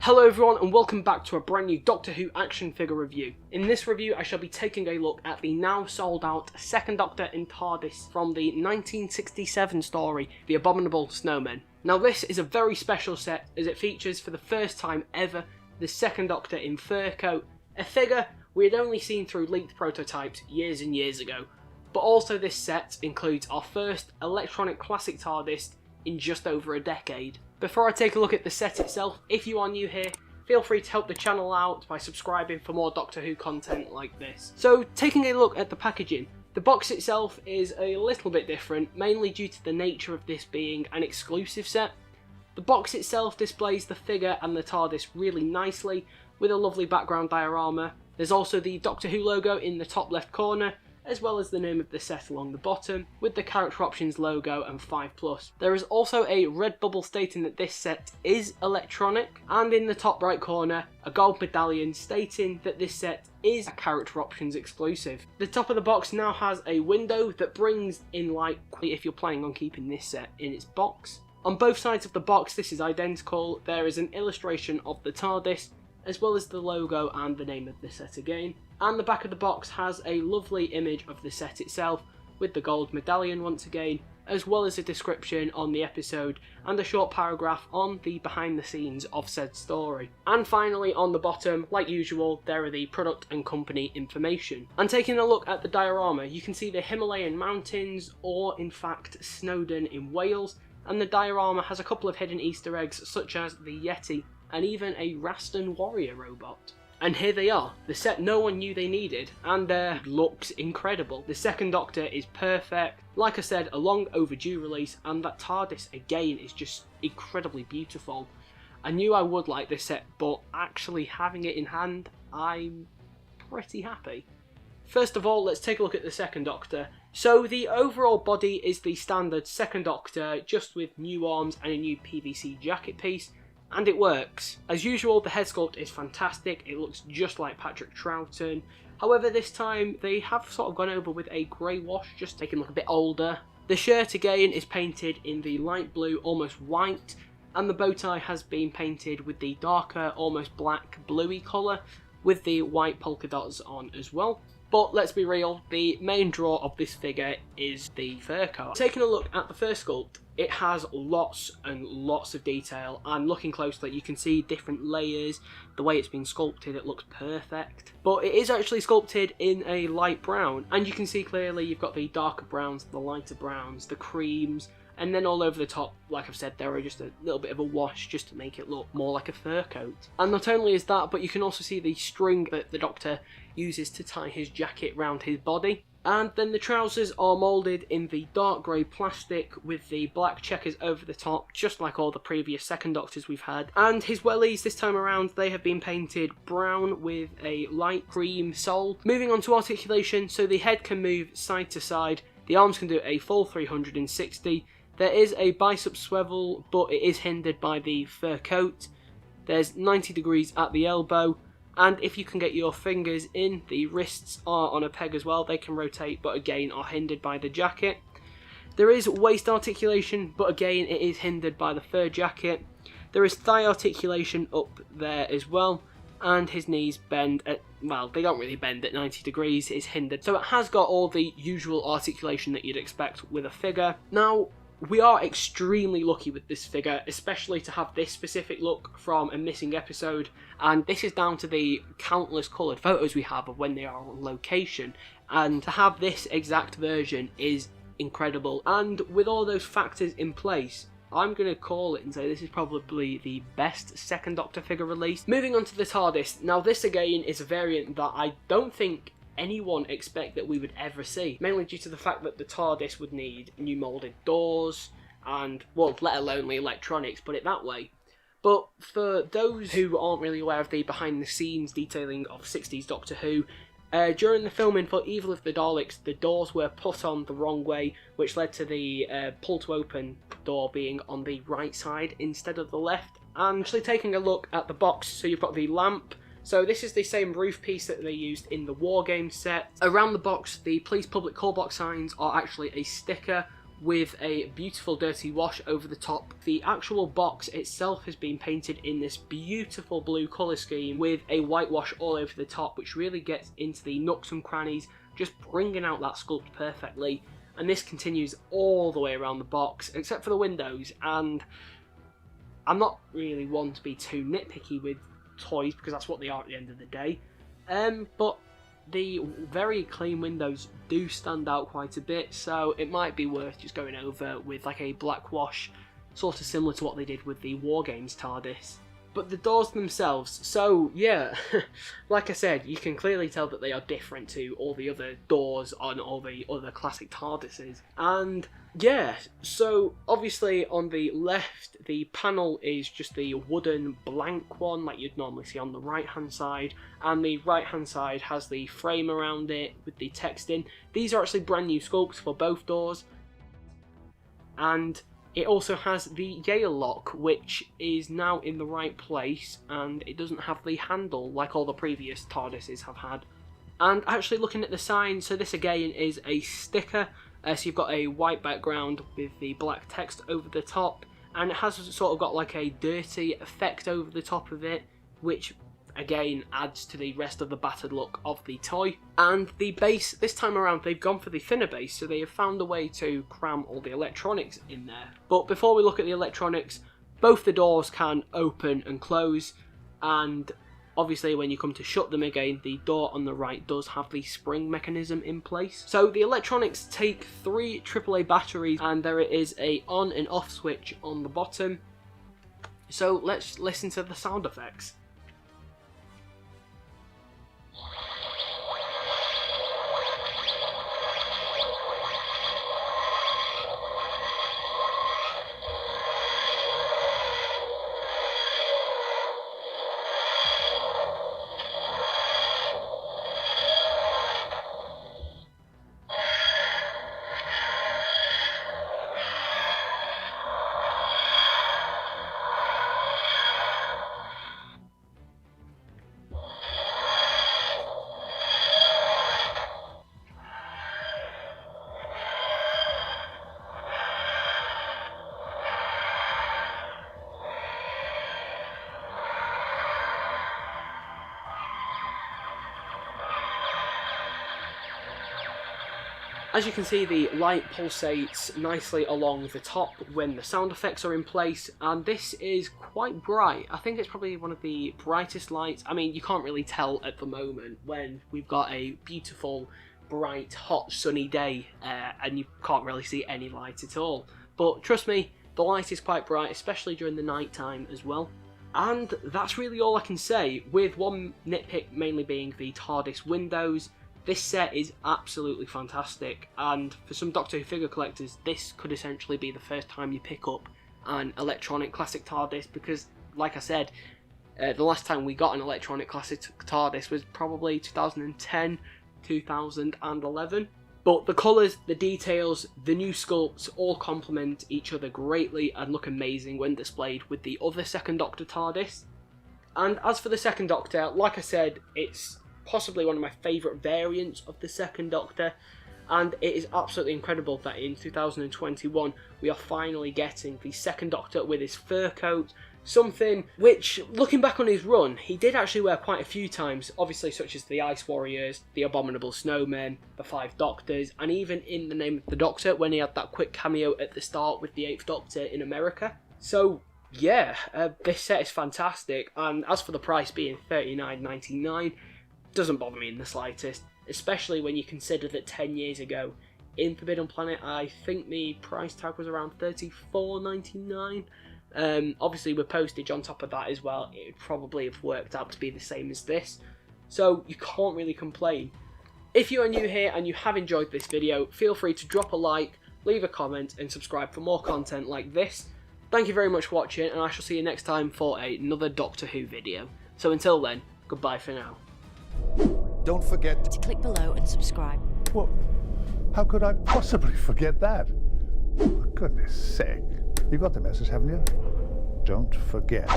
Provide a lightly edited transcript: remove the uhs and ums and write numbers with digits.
Hello everyone and welcome back to a brand new Doctor Who action figure review. In this review I shall be taking a look at the now sold out second Doctor in TARDIS from the 1967 story, The Abominable Snowmen. Now this is a very special set as it features for the first time ever the second Doctor in fur coat, a figure we had only seen through leaked prototypes years and years ago. But also this set includes our first electronic classic TARDIS in just over a decade. Before I take a look at the set itself, if you are new here, feel free to help the channel out by subscribing for more Doctor Who content like this. So taking a look at the packaging, the box itself is a little bit different, mainly due to the nature of this being an exclusive set. The box itself displays the figure and the TARDIS really nicely with a lovely background diorama. There's also the Doctor Who logo in the top left corner, as well as the name of the set along the bottom, with the character options logo and 5+. There is also a red bubble stating that this set is electronic, and in the top right corner, a gold medallion stating that this set is a character options exclusive. The top of the box now has a window that brings in light if you're planning on keeping this set in its box. On both sides of the box, this is identical. There is an illustration of the TARDIS, as well as the logo and the name of the set again. And the back of the box has a lovely image of the set itself with the gold medallion once again, as well as a description on the episode and a short paragraph on the behind the scenes of said story. And finally on the bottom, like usual, there are the product and company information. And taking a look at the diorama, you can see the Himalayan mountains, or in fact Snowdon in Wales, and the diorama has a couple of hidden Easter eggs such as the Yeti and even a Rastan warrior robot. And here they are, the set no one knew they needed, and looks incredible. The second Doctor is perfect, like I said, a long overdue release, and that TARDIS again is just incredibly beautiful. I knew I would like this set, but actually having it in hand, I'm pretty happy. First of all, let's take a look at the second Doctor. So the overall body is the standard second Doctor, just with new arms and a new PVC jacket piece. And it works. As usual, the head sculpt is fantastic, it looks just like Patrick Troughton. However, this time they have sort of gone over with a grey wash, just to make him look a bit older. The shirt again is painted in the light blue, almost white, and the bow tie has been painted with the darker, almost black, bluey colour, with the white polka dots on as well. But let's be real, the main draw of this figure is the fur coat. Taking a look at the fur sculpt, it has lots and lots of detail, and looking closely you can see different layers, the way it's been sculpted, it looks perfect. But it is actually sculpted in a light brown, and you can see clearly you've got the darker browns, the lighter browns, the creams, and then all over the top, like I've said, there are just a little bit of a wash just to make it look more like a fur coat. And not only is that, but you can also see the string that the Doctor uses to tie his jacket round his body. And then the trousers are moulded in the dark grey plastic with the black checkers over the top, just like all the previous second Doctors we've had. And his wellies this time around, they have been painted brown with a light cream sole. Moving on to articulation, so the head can move side to side, the arms can do a full 360. There is a bicep swivel, but it is hindered by the fur coat. There's 90 degrees at the elbow. And if you can get your fingers in, the wrists are on a peg as well. They can rotate, but again are hindered by the jacket. There is waist articulation, but again it is hindered by the fur jacket. There is thigh articulation up there as well. And his knees bend at, well, they don't really bend at 90 degrees. It's hindered. So it has got all the usual articulation that you'd expect with a figure. Now, we are extremely lucky with this figure, especially to have this specific look from a missing episode, and this is down to the countless coloured photos we have of when they are on location, and to have this exact version is incredible. And with all those factors in place, I'm going to call it and say this is probably the best second Doctor figure released. Moving on to the TARDIS, now this again is a variant that I don't think anyone expect that we would ever see, mainly due to the fact that the TARDIS would need new moulded doors and, well, let alone the electronics, put it that way. But for those who aren't really aware of the behind the scenes detailing of 60s Doctor Who, during the filming for Evil of the Daleks, the doors were put on the wrong way, which led to the pull to open door being on the right side instead of the left. And actually taking a look at the box, so you've got the lamp. So this is the same roof piece that they used in the War Games set. Around the box, the Please Public Call Box signs are actually a sticker with a beautiful dirty wash over the top. The actual box itself has been painted in this beautiful blue colour scheme with a whitewash all over the top, which really gets into the nooks and crannies, just bringing out that sculpt perfectly. And this continues all the way around the box, except for the windows. And I'm not really one to be too nitpicky with toys, because that's what they are at the end of the day. But the very clean windows do stand out quite a bit, so it might be worth just going over with like a black wash, sort of similar to what they did with the War Games TARDIS. But the doors themselves, so yeah, like I said, you can clearly tell that they are different to all the other doors on all the other classic TARDISes. And yeah, so obviously on the left, the panel is just the wooden blank one like you'd normally see on the right hand side, and the right hand side has the frame around it with the text in. These are actually brand new sculpts for both doors, and it also has the Yale lock, which is now in the right place, and it doesn't have the handle like all the previous TARDISes have had. And actually looking at the sign, so this again is a sticker, so you've got a white background with the black text over the top, and it has sort of got like a dirty effect over the top of it, which again adds to the rest of the battered look of the toy. And the base, this time around they've gone for the thinner base, so they have found a way to cram all the electronics in there. But before we look at the electronics, both the doors can open and close, and obviously when you come to shut them again, the door on the right does have the spring mechanism in place. So the electronics take 3 AAA batteries, and there is a on and off switch on the bottom. So let's listen to the sound effects. As you can see, the light pulsates nicely along the top when the sound effects are in place, and this is quite bright. I think it's probably one of the brightest lights. I mean, you can't really tell at the moment when we've got a beautiful, bright, hot, sunny day, and you can't really see any light at all. But trust me, the light is quite bright, especially during the night time as well. And that's really all I can say, with one nitpick mainly being the TARDIS windows. This set is absolutely fantastic, and for some Doctor Who figure collectors, this could essentially be the first time you pick up an electronic classic TARDIS, because, like I said, the last time we got an electronic classic TARDIS was probably 2010, 2011. But the colours, the details, the new sculpts all complement each other greatly and look amazing when displayed with the other Second Doctor TARDIS. And as for the Second Doctor, like I said, it's possibly one of my favourite variants of the Second Doctor, and it is absolutely incredible that in 2021 we are finally getting the Second Doctor with his fur coat, something which, looking back on his run, he did actually wear quite a few times, obviously such as the Ice Warriors, the Abominable Snowmen, the 5 Doctors, and even in The Name of the Doctor when he had that quick cameo at the start with the 8th Doctor in America. So yeah, this set is fantastic, and as for the price being $39.99, doesn't bother me in the slightest, especially when you consider that 10 years ago in Forbidden Planet I think the price tag was around $34.99. Obviously with postage on top of that as well, it would probably have worked out to be the same as this, so you can't really complain. If you are new here and you have enjoyed this video, feel free to drop a like, leave a comment and subscribe for more content like this. Thank you very much for watching, and I shall see you next time for another Doctor Who video. So until then, goodbye for now. Don't forget to click below and subscribe. Well, how could I possibly forget that? For goodness sake. You got the message, haven't you? Don't forget.